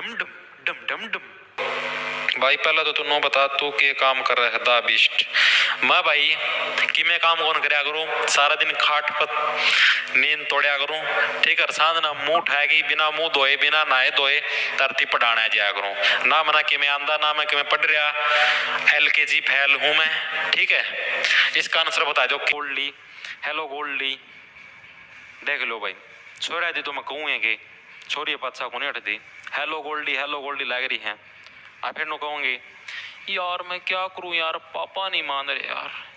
डम डम डम डम डम। भाई पहले तो तू बता तू के काम कर रहा है दा बिस्ट। मैं भाई कि मैं काम कौन करया करूं, सारा दिन खाट पर नींद तोड़या करूं, ठीक है। सांझ ना मुंह उठाएगी बिना मुंह धोए बिना नहाए धोए धरती पढ़ाने जाया करूं। ना मना कि मैं आंदा ना मैं कि मैं पढ़ रहा, LKG फैल हूं मैं, ठीक है। इसका आंसर बता दो गोल्डी। हेलो गोल्डी देख लो भाई, छोरा दी तो मैं कहूँ है कि छोरी पाछा को नहीं हटती। हेलो गोल्डी लग रही है। आप फिर नो कहूँगी यार मैं क्या करूं यार, पापा नहीं मान रहे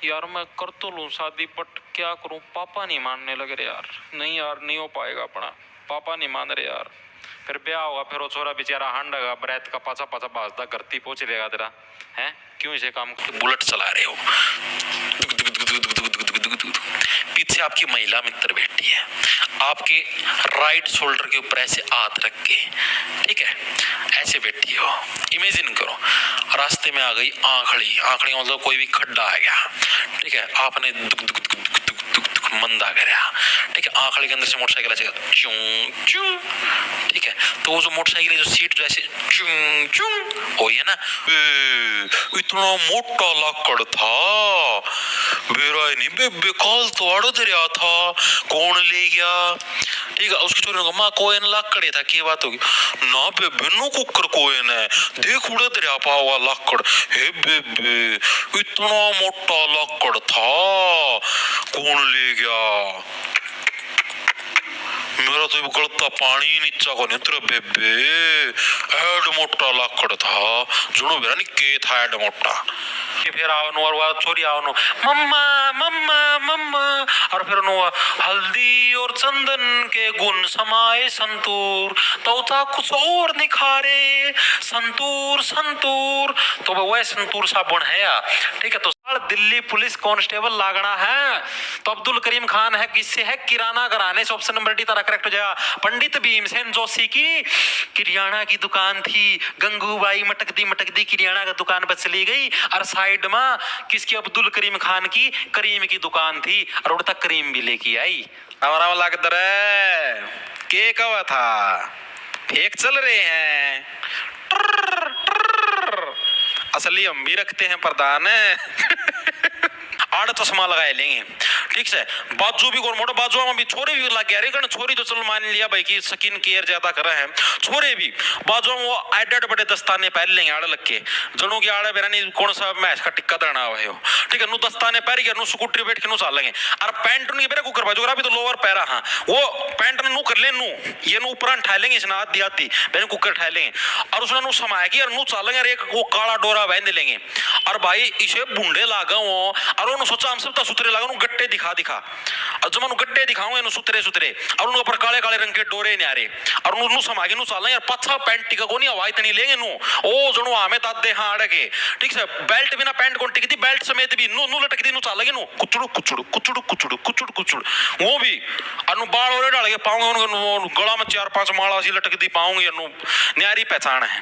यार मैं कर तो लूँ शादी बट क्या करूं, पापा नहीं मानने लग रहे यार। नहीं यार नहीं हो पाएगा अपना, पापा नहीं मान रहे यार। फिर ब्याह होगा, फिर वो छोरा बेचारा हांडेगा बरैत का पाछा पाछा भाजदा घरती पहुंच लेगा तेरा है। क्यों इसे काम बुलेट चला रहे हो। पीछे आपकी महिला मित्र बैठी है, आपके राइट शोल्डर के ऊपर ऐसे हाथ रख के, ठीक है, ऐसे बैठी हो। इमेजिन करो रास्ते में आ गई आंखड़ी मतलब कोई भी खड्डा आ गया, ठीक है। आपने दुक दुक दुक दुक दुक दुक दुक मंदा करया, ठीक है। आंखड़ी के अंदर से मोटरसाइकिल ऐसे चूं चूं, ठीक है। तो वो जो मोटरसाइकिल है जो सीट जो ऐसे चूं चूं हो, ये ना इतना मोटा लाकड़ था बेरा नहीं बेबे कॉल तो आड़ो दरिया था, कौन ले गया, ठीक है। उसकी चोरी माँ कोयन लाकड़े था, क्या बात होगी ना बेबे नो कुकर कोयन है, देख उड़ा दरिया पावा लाकड़, हे बेबे इतना मोटा लाकड़ था कौन ले गया। मेरा तो गलता पानी नीचा को नहीं उतरा बेबे, एड मोटा लाकड़ था जुड़ो मेरा नहीं के था एड मोटा। फिर आओ नो और छोरी आओ नो मम्मा मम्मा मम्मा, और फिर नो हल्दी और चंदन के गुण समाये संतूर, तो कुछ और निखारे संतूर संतूर। तो वह संतूर साबुन है या, ठीक है। तो दिल्ली पुलिस कांस्टेबल लागना है तो अब्दुल करीम खान है, किससे है, किराना घराने से। ऑप्शन नंबर डी तारा करेक्ट हो जाएगा। पंडित भीमसेन जोशी की किराना की दुकान थी, गंगूबाई मटकदी किराना की दुकान पर चली गई, और साइड में किसकी, अब्दुल करीम खान की करीम की दुकान थी, और उड़ तक करीम भी लेके आई। हमारा लागत के कवा था फेक चल रहे हैं, असली हम भी रखते हैं प्रधान आड़ चश्मा लगाए लेंगे, ठीक है। बाजू भी कौन मोटा बाजू में भी छोरे भी लग गया रे, छोरी तो चलो मान लिया भाई की स्किन केयर ज्यादा कर रहे हैं, छोरे भी बाजू में वो एडेड बड़े दस्ताने पहन लेंगे आड़ लग के, जनों की आड़े बेरा नहीं कौन सा मैच का टिक्का दरना हुआ है, ठीक है। नु दस्ताने पहन के नु स्कूटरी बैठ के नु चलेंगे, और पैंट नु बेरा कुकर बाजू भी तो लोअर पैरा, हाँ वो पैंट नु कर ले नु ये नु ऊपर उठा लेंगे, इसने हाथ दिया थी बेरा कुकर उठा लेंगे, और उसने नु समाएगी और नु चलेंगे, और एक वो काला डोरा बांध लेंगे, और भाई इसे बुंडे लागा वो, और उन्होंने सोचा हम सब तो सुतरे लगा गट्टे दिखा और जब मैं गट्टे दिखाऊंगा नु सुतरे और उन ऊपर काले काले रंग के डोरे न्यारे, और नु समागे नु चलना यार पाछा पैंट टिका को नहीं हवा इतनी लेंगे नु ओ जणो हमें तादे हां अड़के, ठीक है। बेल्ट बिना पैंट कोन टिकती, बेल्ट समेत भी नु लटकती नु चलेगी नु कुचड़ू कुचड़ू कुचड़ू कुचड़ू कुचड़ू कुचड़ वो भी, और नु बाल ओरे डाल के पाऊंगे उन गला में 4-5 माला सी लटकती पाऊंगे, नु न्यारी पहचान है।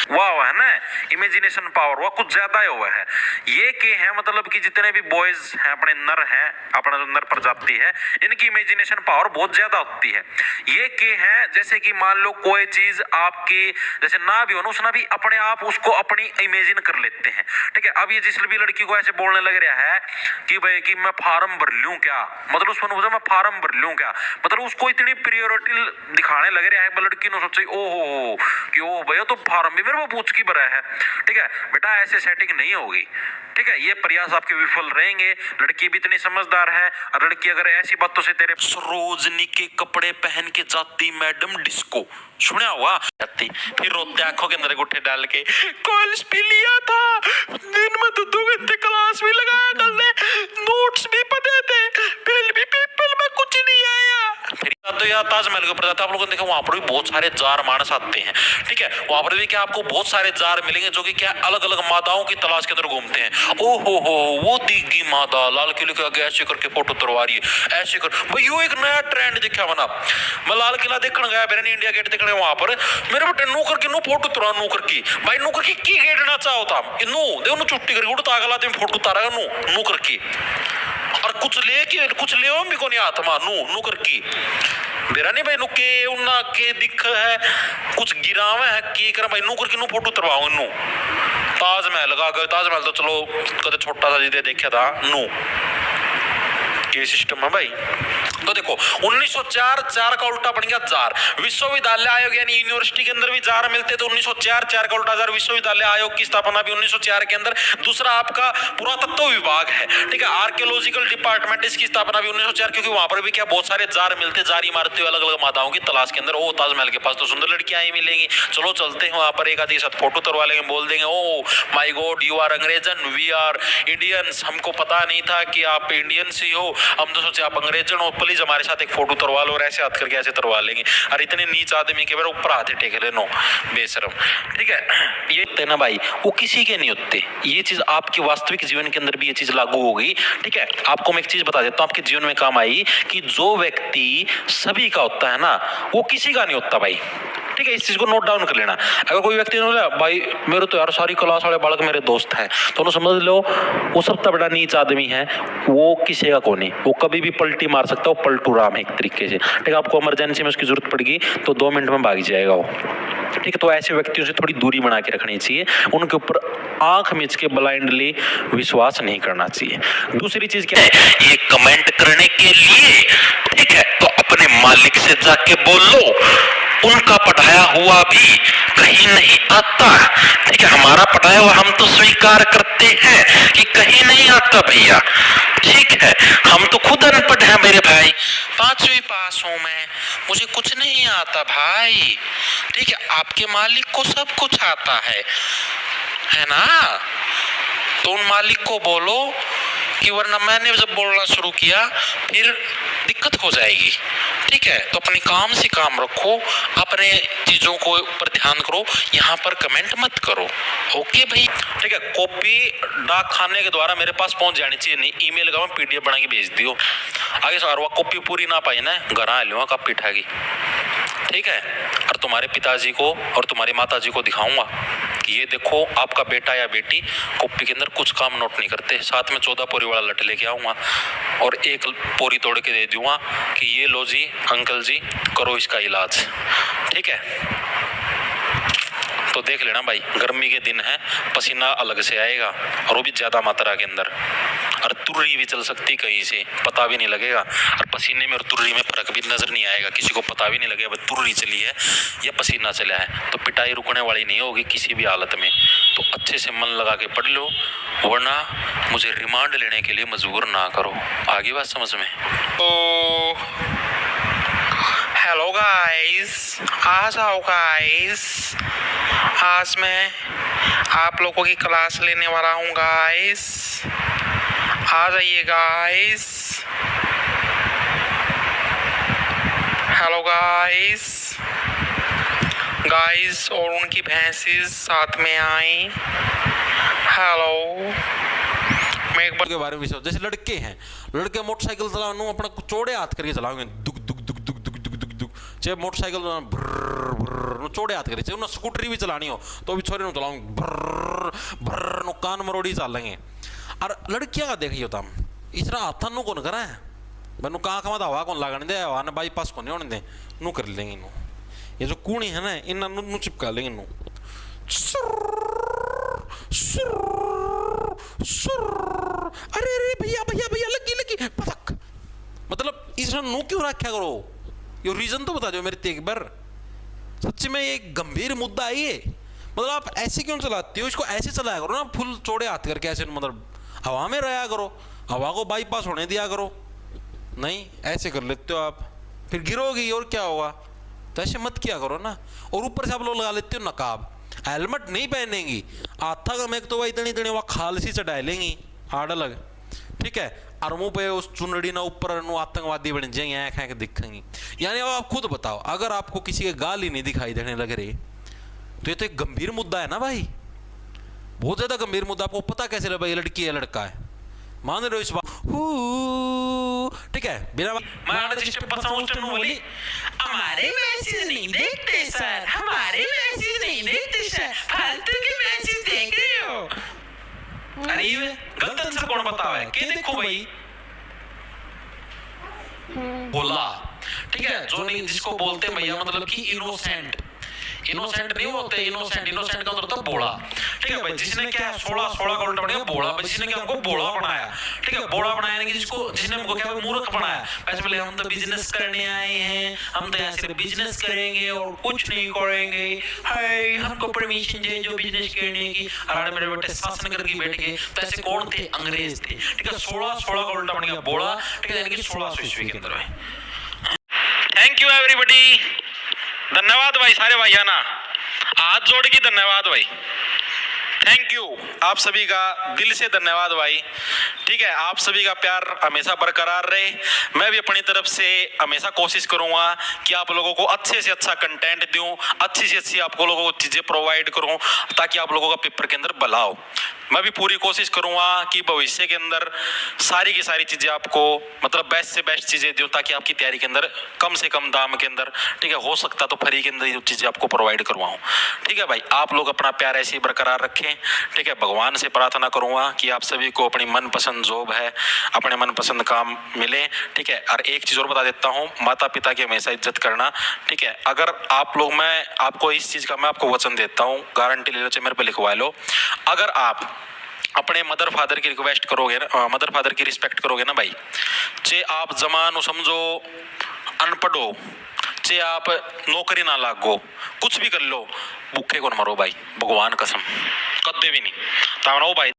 वाह है ना, इमेजिनेशन पावर वह कुछ ज्यादा ही हुआ है। ये के है मतलब कि जितने भी बॉयज हैं अपने नर हैं, अपना जो नर प्रजाति है, इनकी इमेजिनेशन पावर बहुत ज्यादा होती है। ये के है जैसे कि मान लो कोई चीज आपकी जैसे ना भी हो ना, उसना भी अपने आप उसको अपनी इमेजिन कर लेते हैं, ठीक है। अब ये जिस भी लड़की को ऐसे बोलने लग रहा है कि भाई कि मैं फार्म भर लूं क्या, मतलब उसको मैं फार्म भर लूं क्या, मतलब उसको इतनी प्रियोरिटी दिखाने लग रहा है लड़की ने सोचे ओहो कि ओ भैया तो फार्म भी मेरे को पूछ की भरा है, ठीक है। बेटा ऐसे सेटिंग नहीं होगी, ठीक है। ये प्रयास आपके विफल रहेंगे। लड़की भी इतनी समझदार है, और लड़की अगर ऐसी बातों से तेरे सरोजनी के कपड़े पहन के जाती मैडम डिस्को, सुना हुआ जाती, फिर रोते आंखों के अंदर गुट्ठे डाल के कॉलेज पी लिया था, दिन में तो 2 घंटे क्लास भी लगाया कर ले, नोट्स भी पढ़े थे, बिल भी पेपर में कुछ नहीं आया। फिर तो यार ताजमहल के ऊपर जाते आप लोगों ने देखा वहां पर भी बहुत सारे जार मानस आते हैं, ठीक है। वहां पर भी क्या आपको बहुत सारे जार मिलेंगे जो कि क्या अलग अलग माताओं की तलाश के अंदर घूमते हैं। ओहो हो वो दीगी माता लाल किले के आगे ऐसे करके फोटो उतरवा रही है, ऐसे कर भाई यो एक नया ट्रेंड देखा बना। मैं लाल किला देखने गया, मेरे इंडिया गेट देखने वहां पर मेरे बेटे नू करके नो फोटो उतरा नू करके भाई नू करके की गेटना चाहता नू दे नु छुट्टी करके उड़ता अगला दिन फोटो उतारा नू करके, और कुछ ले भी को नहीं हाथ में नू करके बेरा नहीं भाई नुके उन्ना के दिख है कुछ गिरावे है के कर भाई नु करके नु फोटो तरवाओ नु ताजमहल लगा गए ताजमहल तो चलो कदे छोटा सा जिदे देखा था नु ये सिस्टम है भाई। तो देखो 1904 4 का उल्टा बन गया जार। विश्वविद्यालय आयोग यानी यूनिवर्सिटी के अंदर भी जार मिलते तो 1904 4 का उल्टा जार। विश्वविद्यालय आयोग की स्थापना भी 1904 के अंदर। दूसरा आपका पुरातत्व विभाग है, ठीक है, आर्कियोलॉजिकल डिपार्टमेंट, इसकी स्थापना भी 1904 क्योंकि वहां पर भी क्या बहुत सारे जार मिलते, जार इमारतें अलग अलग माताओं की तलाश के अंदर। ओ ताजमहल के पास तो सुंदर लड़कियां ही मिलेंगी, चलो चलते हैं वहां पर एक आधी साथ फोटो तरवा लेंगे, बोल देंगे oh my God you are अंग्रेजन वी आर इंडियंस, हमको पता नहीं था कि आप इंडियंस ही हो, हम तो सोचे आप अंग्रेजन हो, प्लीज हमारे साथ एक फोटो तरवा लो, और ऐसे हाथ करके ऐसे तरवा लेंगे। और इतने नीच आदमी के बारे ऊपर हाथ टेक ले नो बेशरम, ठीक है। ये ना भाई वो किसी के नहीं होते, ये चीज आपके वास्तविक जीवन के अंदर भी ये चीज लागू हो गई, ठीक है। आपको मैं एक चीज बता देता हूं आपके जीवन में काम आई कि जो व्यक्ति सभी का होता है ना वो किसी का नहीं होता भाई, ठीक है। इस चीज को नोट डाउन कर लेना। अगर कोई व्यक्ति ने बोला भाई मेरे तो यार सारी क्लास वाले बालक मेरे दोस्त हैं, तो उन्हें समझ लो वो सबसे बड़ा नीच आदमी है, वो किसी का को नहीं, वो कभी भी पलटी मार सकता है, वो पलटू राम है एक तरीके से, ठीक है। आपको इमरजेंसी में उसकी जरूरत पड़ेगी तो 2 मिनट में भाग जाएगा वो, ठीक है। तो ऐसे व्यक्तियों से थोड़ी दूरी बना के रखनी चाहिए, उनके ऊपर आंख मीच के ब्लाइंडली विश्वास नहीं करना चाहिए। दूसरी चीज क्या है, ये कमेंट करने के लिए, ठीक है, तो अपने मालिक से जाके बोलो उनका पढ़ाया हुआ भी कहीं नहीं आता, ठीक है। हमारा पढ़ाया हुआ हम तो स्वीकार करते हैं कि कहीं नहीं आता भैया, ठीक है। हम तो खुद अनपढ़ हैं मेरे भाई, 5वीं पास हूं मैं, मुझे कुछ नहीं आता भाई, ठीक है। आपके मालिक को सब कुछ आता है ना, तो उन मालिक को बोलो कि वरना मैंने जब बोलना शुरू किया फिर दिक्कत हो जाएगी, ठीक है। तो अपने काम से काम रखो, अपने चीजों को ऊपर ध्यान करो, यहाँ पर कमेंट मत करो, ओके भाई, ठीक है। कॉपी डाक खाने के द्वारा मेरे पास पहुंच जानी चाहिए, नहीं ईमेल का मैं पीडीएफ बना के भेज दियो आगे सर, वो कॉपी पूरी ना पाई ना घर आ लूँगा कॉपी ठागी, ठीक है। और तुम्हारे पिताजी को और तुम्हारी माताजी को दिखाऊंगा कि ये देखो आपका बेटा या बेटी कॉपी के अंदर कुछ काम नोट नहीं करते, साथ में 14 पोरी वाला लट लेके आऊंगा और एक पोरी तोड़ के दे दूंगा कि ये लो जी अंकल जी करो इसका इलाज, ठीक है। तो देख लेना भाई गर्मी के दिन है, पसीना अलग से आएगा और वो भी ज्यादा मात्रा के अंदर, और तुर्री भी चल सकती कहीं से पता भी नहीं लगेगा, और पसीने में और तुर्री में फर्क भी नजर नहीं आएगा, किसी को पता भी नहीं लगेगा भाई तुर्री चली है या पसीना चला है। तो पिटाई रुकने वाली नहीं होगी किसी भी हालत में, तो अच्छे से मन लगा के पढ़ लो, वरना मुझे रिमांड लेने के लिए मजबूर ना करो। आगे बात समझ में? तो हेलो गाइस, आ जाओ गाइस, आज मैं आप लोगों की क्लास लेने वाला हूँ गाइस, आ जाइए गाइस। हेलो गाइस, गाइस और उनकी भैंसेस साथ में आई। हेलो, मैं एक बार के बारे में जैसे लड़के हैं, लड़के मोटरसाइकिल चलाओ अपना चौड़े हाथ करके चलाओगे, दुक दुक दुक दुक दुक दुक दुक दुक, चाहे मोटरसाइकिल चौड़े हाथ करके, चाहे उन्हें स्कूटरी भी चलानी हो तो भी छोरे चलाओ भर भर कान मरोड़ी चलेंगे। और लड़कियां का देखिए होता इतना हाथा नु कौन करा है बनु कहाँ कमा हवा कौन लगाने दे, हवा ने बाईपास को नहीं होने दे, नू कर लेंगे नू, ये जो कूणी है ना इन नू चिपका लेंगे नू, अरे अरे भैया भैया भैया लगी लगी पटक, मतलब इसने नू क्यों रखा करो, ये रीजन तो बता दो मेरे एक बार, सच्ची में ये गंभीर मुद्दा है ये, मतलब आप ऐसे क्यों चलाते हो, इसको ऐसे चलाया करो ना फुल चौड़े हाथ करके, ऐसे मतलब हवा में रहा करो, हवा को बाईपास होने दिया करो, नहीं ऐसे कर लेते हो आप, फिर गिरोगी और क्या होगा, तो ऐसे मत किया करो ना। और ऊपर से आप लोग लगा लेते हो नकाब, हेलमेट नहीं पहनेंगी, आथा का मेक तो वह इतनी इतनी वहाँ खाल सी चढ़ा लेंगी आड़ लग, ठीक है। और मुंह पे उस चुनड़ी ना ऊपर आतंकवादी बन जाएंगे, आँख आँख दिखेंगी। यानी अब आप खुद बताओ, अगर आपको किसी के गाल ही नहीं दिखाई देने लग रही तो ये तो एक गंभीर मुद्दा है ना भाई, बहुत ज्यादा गंभीर मुद्दा। आपको पता कैसे लगा भाई लड़की है लड़का है, मान रहे हो इस बात, ठीक है। बिना हमारे मैसेज नहीं देखते सर, हमारे मैसेज नहीं देखते सर, फालतू के मैसेज देख रहे हो। अरे गलत आंसर कौन बतावा है, के देखो भाई बोला, ठीक है, जो नहीं जिसको बोलते हैं भैया मतलब कि इनोसेंट नहीं होते, इनोसेंट का मतलब होता है भोला। ठीक है भाई, जिसने क्या 16 का उल्टा बन गया भोला, जिसने क्या हमको भोला बनाया। ठीक है, भोला बनाया नहीं, जिसने हमको क्या मूर्ख बनाया। ऐसे बोले हम तो बिजनेस करने आए हैं, हम तो यहाँ सिर्फ बिजनेस करेंगे और कुछ नहीं करेंगे, हाय हमको परमिशन दे जो बिजनेस करने की। और मेरे बेटे शासन करके बैठ गए, तो ऐसे कौन थे? अंग्रेज थे। ठीक है, 16 का उल्टा बन गया भोला। ठीक है, यानी कि 1600 ईस्वी के अंदर है। थैंक यू एवरीबॉडी, धन्यवाद भाई, सारे भाई आना, हाथ जोड़ के धन्यवाद भाई, थैंक यू आप सभी का दिल से धन्यवाद भाई। ठीक है, आप सभी का प्यार हमेशा बरकरार रहे। मैं भी अपनी तरफ से हमेशा कोशिश करूंगा कि आप लोगों को अच्छे से अच्छा कंटेंट दूं, अच्छी से अच्छी आपको लोगों को चीजें प्रोवाइड करूं, ताकि आप लोगों का पेपर के अंदर भला हो। मैं भी पूरी कोशिश करूंगा कि भविष्य के अंदर सारी की सारी चीजें आपको मतलब बेस्ट से बेस्ट चीजें दूं, ताकि आपकी तैयारी के अंदर कम से कम दाम के अंदर, ठीक है, हो सकता तो फ्री के अंदर ये चीजें आपको प्रोवाइड करवाऊं। ठीक है भाई, आप लोग अपना प्यार ऐसे ही बरकरार रखें। ठीक है, भगवान से प्रार्थना करूंगा कि आप सभी को अपनी मनपसंद जॉब है, अपने मनपसंद काम मिले। ठीक है, और एक चीज और बता देता हूँ, माता पिता की हमेशा इज्जत करना। ठीक है, अगर आप लोग, मैं आपको इस चीज का मैं आपको वचन देता हूँ, गारंटी ले लो, चाहे मेरे पे लिखवा लो, अगर आप अपने मदर फादर की रिक्वेस्ट करोगे ना, मदर फादर की रिस्पेक्ट करोगे ना भाई, चाहे आप जमानो समझो अनपढ़ हो, चाहे आप नौकरी ना लागो, कुछ भी कर लो, भूखे को न मरो भाई, भगवान कसम कदे भी नहीं। तावना भाई।